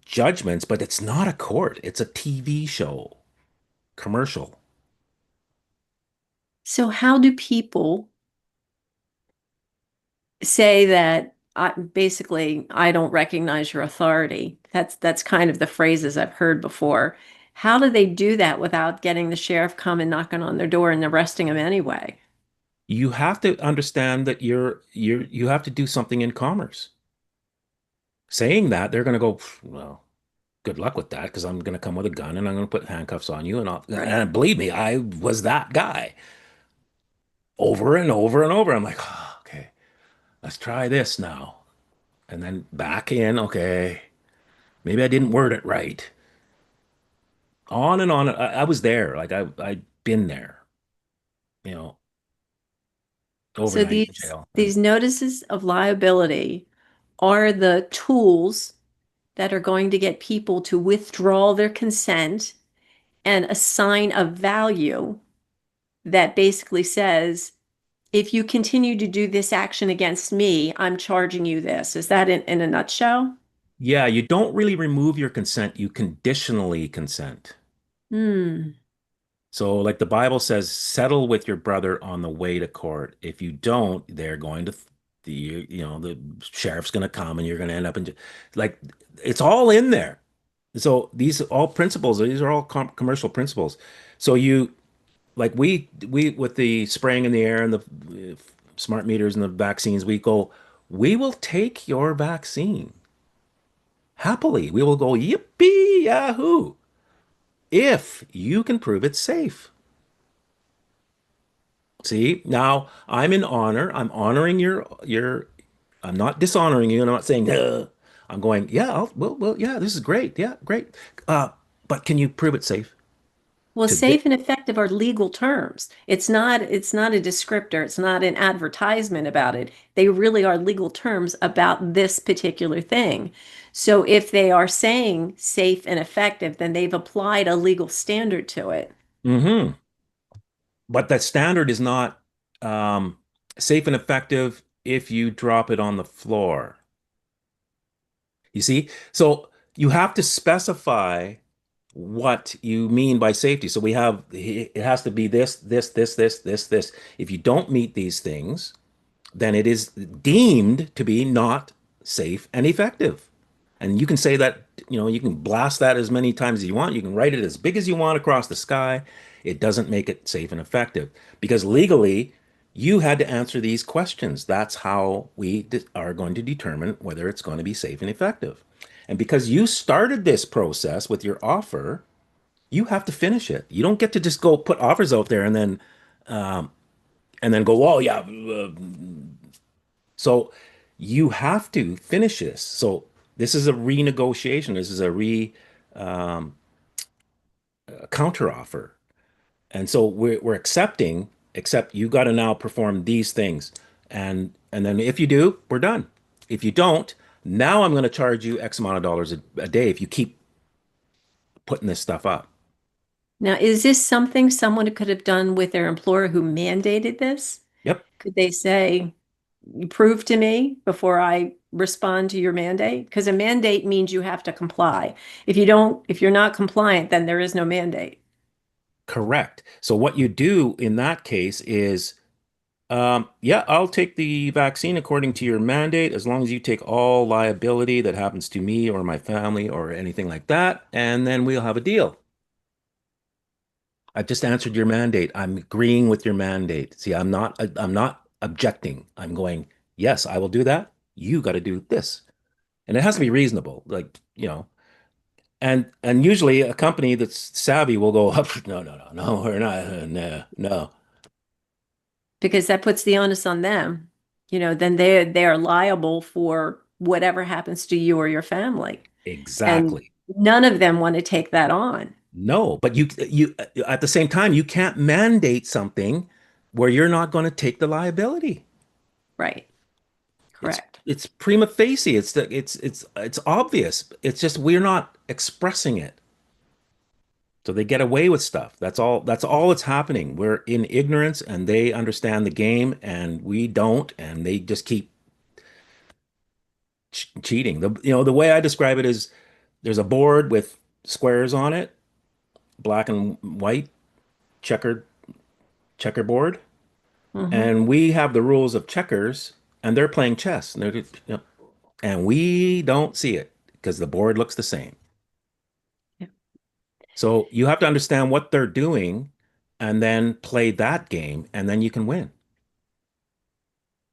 judgments, but it's not a court. It's a TV show, commercial. So how do people say that basically I don't recognize your authority? That's kind of the phrases I've heard before. How do they do that without getting the sheriff come and knocking on their door and arresting them anyway? You have to understand that you have to do something in commerce. Saying that, they're going to go, well, good luck with that because I'm going to come with a gun and I'm going to put handcuffs on you Right. and believe me, I was that guy over and over and over. I'm like, oh, okay, let's try this now. And then back in, okay, maybe I didn't word it right. On and on. I was there. Like I'd been there, you know, So overnight in these jail. And these notices of liability are the tools that are going to get people to withdraw their consent and assign a value that basically says, if you continue to do this action against me, I'm charging you this. Is that in a nutshell? yeah, you don't really remove your consent, you conditionally consent. Hmm. So, like the Bible says, settle with your brother on the way to court. If you don't, they're going to, the sheriff's going to come and you're going to end up in, like, it's all in there. So these are all commercial principles. So like we with the spraying in the air and the smart meters and the vaccines, we will take your vaccine happily. We will go yippee yahoo if you can prove it's safe. See, now I'm in honor. I'm honoring I'm not dishonoring you, and I'm not saying, "Ugh." I'm going, yeah, well, yeah, this is great. Yeah, great. Uh, but can you prove it safe Well, to this? safe and effective are legal terms. It's not a descriptor. It's not an advertisement about it. They really are legal terms about this particular thing. So if they are saying safe and effective, then they've applied a legal standard to it. Hmm. But that standard is not um, safe and effective if you drop it on the floor. You see? So you have to specify what you mean by safety. So it has to be this. If you don't meet these things, then it is deemed to be not safe and effective. And you can say that, you can blast that as many times as you want. You can write it as big as you want across the sky. It doesn't make it safe and effective because legally, you had to answer these questions. That's how we are going to determine whether it's going to be safe and effective. And because you started this process with your offer, you have to finish it. You don't get to just go put offers out there and then go, oh yeah. So you have to finish this. So this is a renegotiation. This is a counter offer. And so we're accepting, except you got to now perform these things. And then if you do, we're done. If you don't, now I'm going to charge you X amount of dollars a day if you keep putting this stuff up. Now, is this something someone could have done with their employer who mandated this? Yep, Could they say, "You prove to me before I respond to your mandate"? Because a mandate means you have to comply. If you're not compliant, then there is no mandate. correct. So what you do in that case is, yeah, I'll take the vaccine according to your mandate as long as you take all liability that happens to me or my family or anything like that, and then we'll have a deal. I just answered your mandate. I'm agreeing with your mandate. See, I'm not objecting. I'm going, yes, I will do that. You got to do this. And it has to be reasonable. Like, and usually a company that's savvy will go, oh, no, no, no, no, we're not. No, no. Because that puts the onus on them. Then they are liable for whatever happens to you or your family. And Exactly. none of them want to take that on. No, but you at the same time, you can't mandate something where you're not going to take the liability. Right. It's Correct. it's prima facie. It's obvious. It's just we're not expressing it. So they get away with stuff. That's all that's happening. We're in ignorance and they understand the game and we don't, and they just keep cheating. The way I describe it is there's a board with squares on it, black and white, checkered checkerboard, Hmm. and we have the rules of checkers and they're playing chess. And we don't see it because the board looks the same. Yeah. So you have to understand what they're doing and then play that game, and then you can win.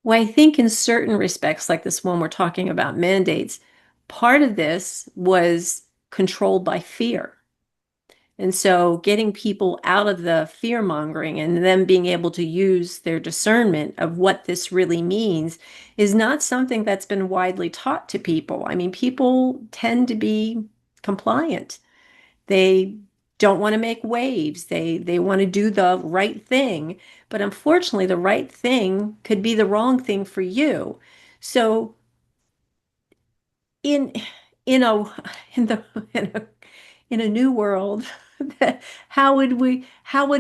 Well, I think in certain respects, like this one we're talking about mandates, part of this was controlled by fear. And so getting people out of the fear mongering and them being able to use their discernment of what this really means is not something that's been widely taught to people. I mean, people tend to be compliant. They don't want to make waves. They want to do the right thing. But unfortunately, the right thing could be the wrong thing for you. So in in a in the in a new world, how would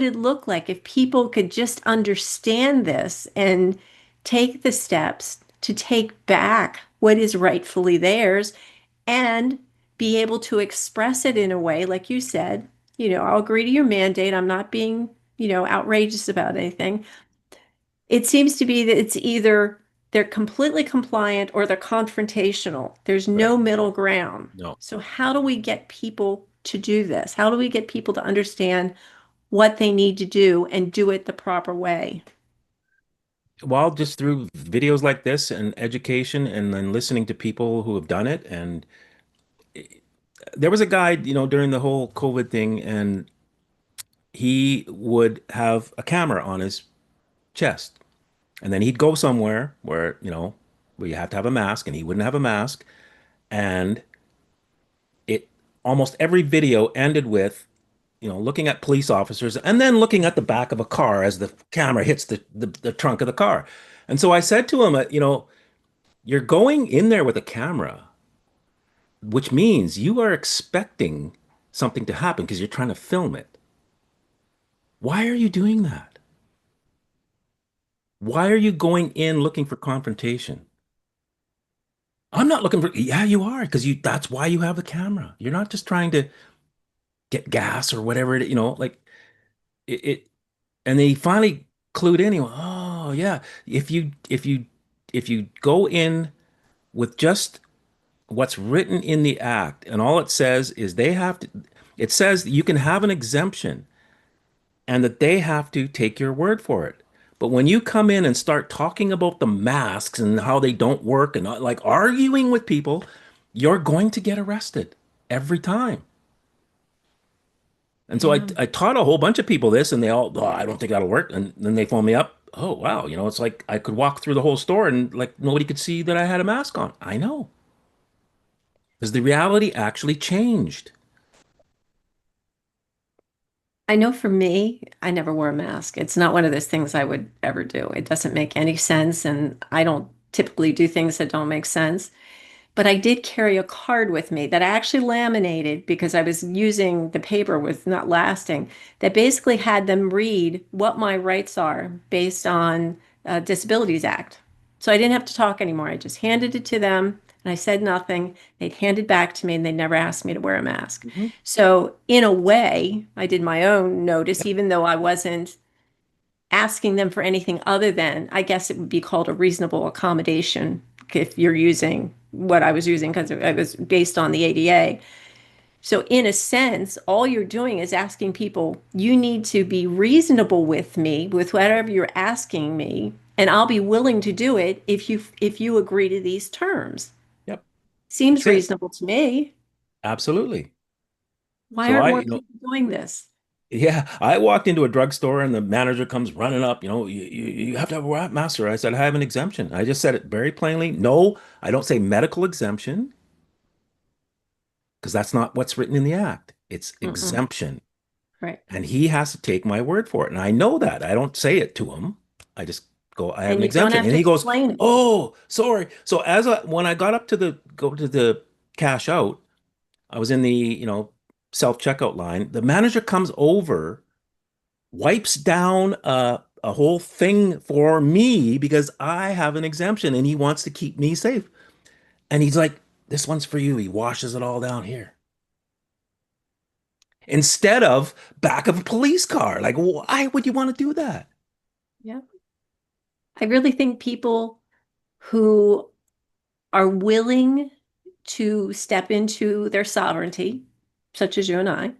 it look like if people could just understand this and take the steps to take back what is rightfully theirs and be able to express it in a way, like you said, I'll agree to your mandate. I'm not being, outrageous about anything. It seems to be that it's either they're completely compliant or they're confrontational. There's Right. no middle ground. No. So how do we get people to do this? How do we get people to understand what they need to do and do it the proper way? Well, just through videos like this and education and then listening to people who have done it. And there was a guy, during the whole COVID thing, and he would have a camera on his chest. And then he'd go somewhere where you have to have a mask, and he wouldn't have a mask. And it almost every video ended with, looking at police officers and then looking at the back of a car as the camera hits the trunk of the car. And so I said to him, you're going in there with a camera, which means you are expecting something to happen because you're trying to film it. Why are you doing that? Why are you going in looking for confrontation? I'm not looking for, yeah, you are, because that's why you have the camera. You're not just trying to get gas or whatever like it and they finally clued in. He went, oh yeah, if you go in with just what's written in the act, and all it says is it says that you can have an exemption and that they have to take your word for it. But when you come in and start talking about the masks and how they don't work and like arguing with people, you're going to get arrested every time. And so I, Yeah. I taught a whole bunch of people this, and they all, oh, I don't think that'll work. And then they phone me up. Oh, wow. It's like I could walk through the whole store and like nobody could see that I had a mask on. I know. Because the reality actually changed. I know for me, I never wore a mask. It's not one of those things I would ever do. It doesn't make any sense. And I don't typically do things that don't make sense. But I did carry a card with me that I actually laminated because I was using the paper was not lasting, that basically had them read what my rights are based on Disabilities Act. So I didn't have to talk anymore. I just handed it to them and I said nothing. They'd hand it back to me and they never asked me to wear a mask. Mhm. So in a way, I did my own notice, Yep. even though I wasn't asking them for anything other than, I guess it would be called a reasonable accommodation if you're using what I was using because it was based on the ADA. So, in a sense, all you're doing is asking people, you need to be reasonable with me, with whatever you're asking me, and I'll be willing to do it if you agree to these terms. Yep. Seems That's it. reasonable to me. Absolutely. Why So aren't I, more people doing this? yeah, I walked into a drugstore and the manager comes running up, you have to have a master. I said, I have an exemption. I just said it very plainly. No, I don't say medical exemption because that's not what's written in the act. It's Mm-mm. exemption. Right. And he has to take my word for it. And I know that. I don't say it to him. I just go, I have And an you don't exemption. have And to he goes, explain it. oh, sorry. So when I got up to go to the cash out, I was in the, self-checkout line. The manager comes over, wipes down a whole thing for me because I have an exemption and he wants to keep me safe. And he's like, this one's for you. He washes it all down here instead of back of a police car. Like, why would you want to do that? Yeah. I really think people who are willing to step into their sovereignty, such as you and I,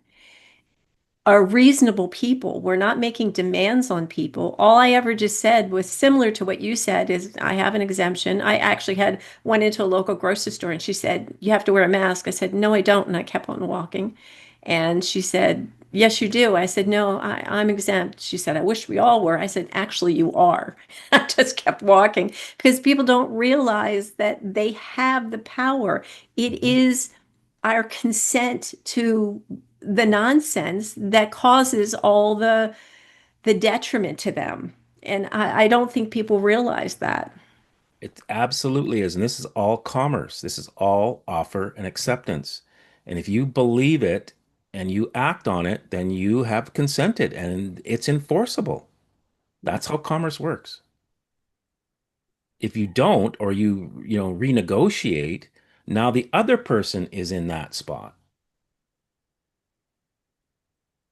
are reasonable people. We're not making demands on people. All I ever just said was similar to what you said is I have an exemption. I actually had went into a local grocery store and she said, "You have to wear a mask." I said, "No, I don't." And I kept on walking. And she said, "Yes, you do." I said, "No, I'm exempt." She said, "I wish we all were." I said, "Actually, you are." I just kept walking because people don't realize that they have the power. It Mhm. is our consent to the nonsense that causes all the detriment to them. And I don't think people realize that. It absolutely is. And this is all commerce. This is all offer and acceptance. And if you believe it and you act on it, then you have consented and it's enforceable. Yeah. That's how commerce works. If you don't, or renegotiate, now the other person is in that spot.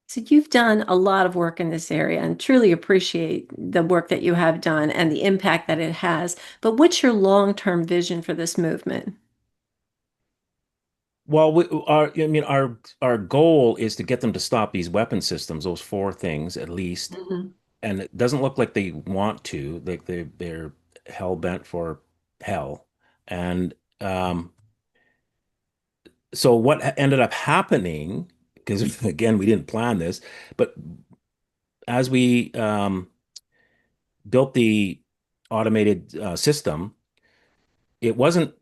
So you've done a lot of work in this area and truly appreciate the work that you have done and the impact that it has. But what's your long-term vision for this movement? Well, our goal is to get them to stop these weapon systems, those four things at least. Mhm. And it doesn't look like they want to. Like they're hell bent for hell. And so what ended up happening, because again, we didn't plan this, but as we built the automated system, it wasn't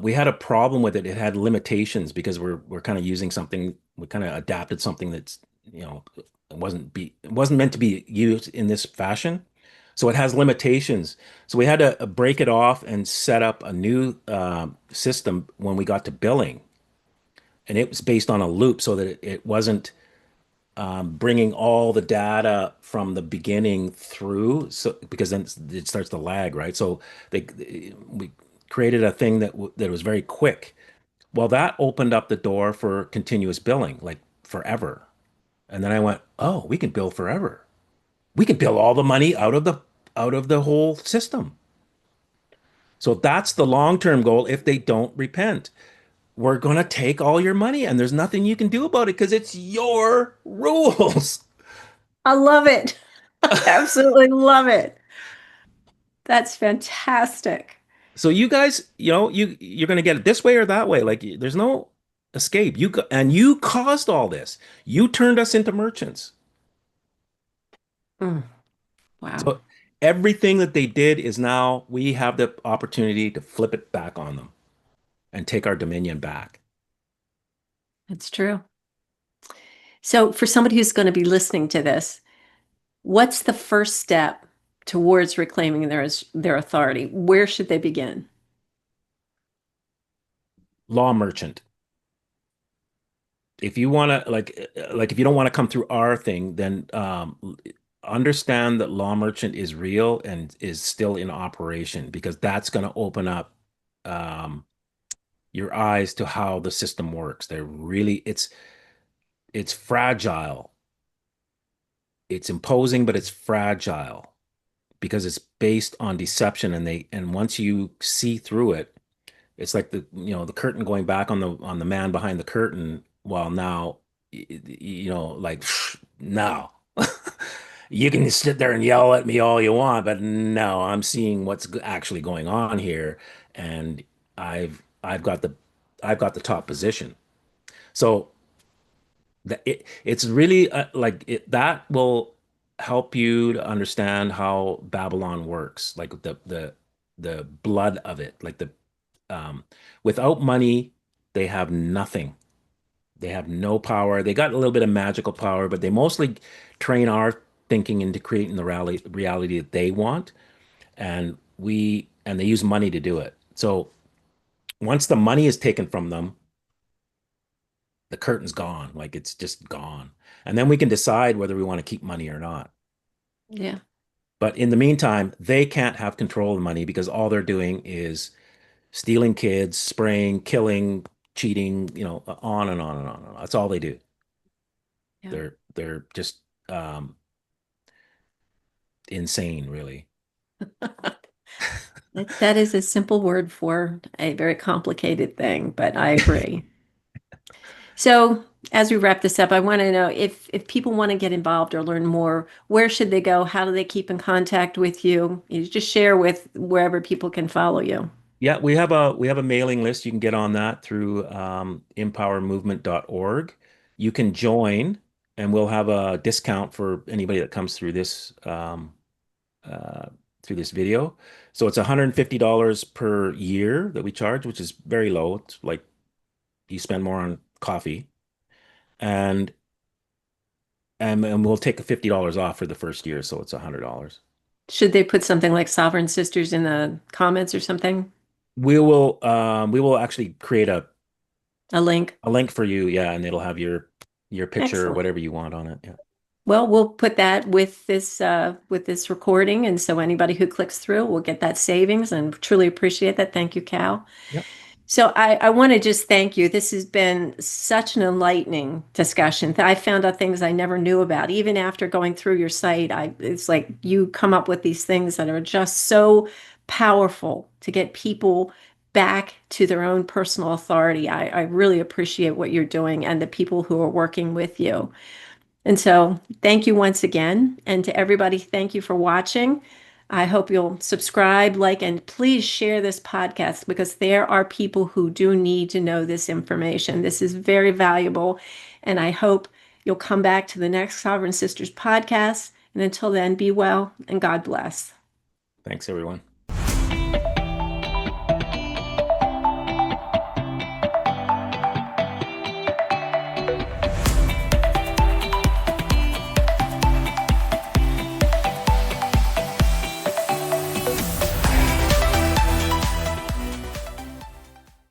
we had a problem with it. It had limitations because we're kind of using something, we kind of adapted something that's, it wasn't meant to be used in this fashion. So it has limitations. So we had to break it off and set up a new system when we got to billing. And it was based on a loop so that it wasn't bringing all the data from the beginning through. So because then it starts to lag, right? So we created a thing that was very quick. Well, that opened up the door for continuous billing, like forever. And then I went, oh, we can bill forever. We can bill all the money out of the whole system. So that's the long-term goal if they don't repent. We're going to take all your money and there's nothing you can do about it because it's your rules. I love it. I absolutely love it. That's fantastic. So you guys, you're going to get it this way or that way. Like there's no escape. And you caused all this. You turned us into merchants. Mm, wow. So everything that they did is now we have the opportunity to flip it back on them and take our dominion back. That's true. So, for somebody who's going to be listening to this, what's the first step towards reclaiming their authority? Where should they begin? law merchant. If you want to like if you don't want to come through our thing, then understand that law merchant is real and is still in operation, because that's going to open up um, your eyes to how the system works. It's fragile. It's imposing, but it's fragile because it's based on deception, and once you see through it, it's like the curtain going back on the man behind the curtain. Well, now, like now, you can sit there and yell at me all you want, but no, I'm seeing what's actually going on here, and I've got the top position. So it's really that will help you to understand how Babylon works, like the blood of it, like the um, without money, they have nothing. They have no power. They got a little bit of magical power, but they mostly train our thinking into creating the reality that they want, and they use money to do it. So once the money is taken from them, the curtain's gone. Like it's just gone. And then we can decide whether we want to keep money or not. Yeah. But in the meantime, they can't have control of the money because all they're doing is stealing kids, spraying, killing, cheating, on and on and on and on. That's all they do. Yeah. They're just insane, really. That is a simple word for a very complicated thing, but I agree. So, as we wrap this up, I want to know if people want to get involved or learn more, where should they go? How do they keep in contact with you? You just share with wherever people can follow you. Yeah, we have a mailing list. You can get on that through empowermovement.org. You can join, and we'll have a discount for anybody that comes uh, through this video. So it's $150 per year that we charge, which is very low. It's like you spend more on coffee, and and we'll take a $50 off for the first year, so it's $100. Should they put something like Sovereign Sisters in the comments or something? We will actually create a A link? a link for you, yeah, and it'll have your picture or Excellent. whatever you want on it. Yeah. Well, we'll put that with this recording, and so anybody who clicks through will get that savings, and truly appreciate that. Thank you, Cal. Yep. So I want to just thank you. This has been such an enlightening discussion. I found out things I never knew about. Even after going through your site, it's like you come up with these things that are just so powerful to get people back to their own personal authority. I really appreciate what you're doing and the people who are working with you. And so thank you once again. And to everybody, thank you for watching. I hope you'll subscribe, like, and please share this podcast because there are people who do need to know this information. This is very valuable. And I hope you'll come back to the next Sovereign Sisters podcast. And until then, be well and God bless. Thanks, everyone.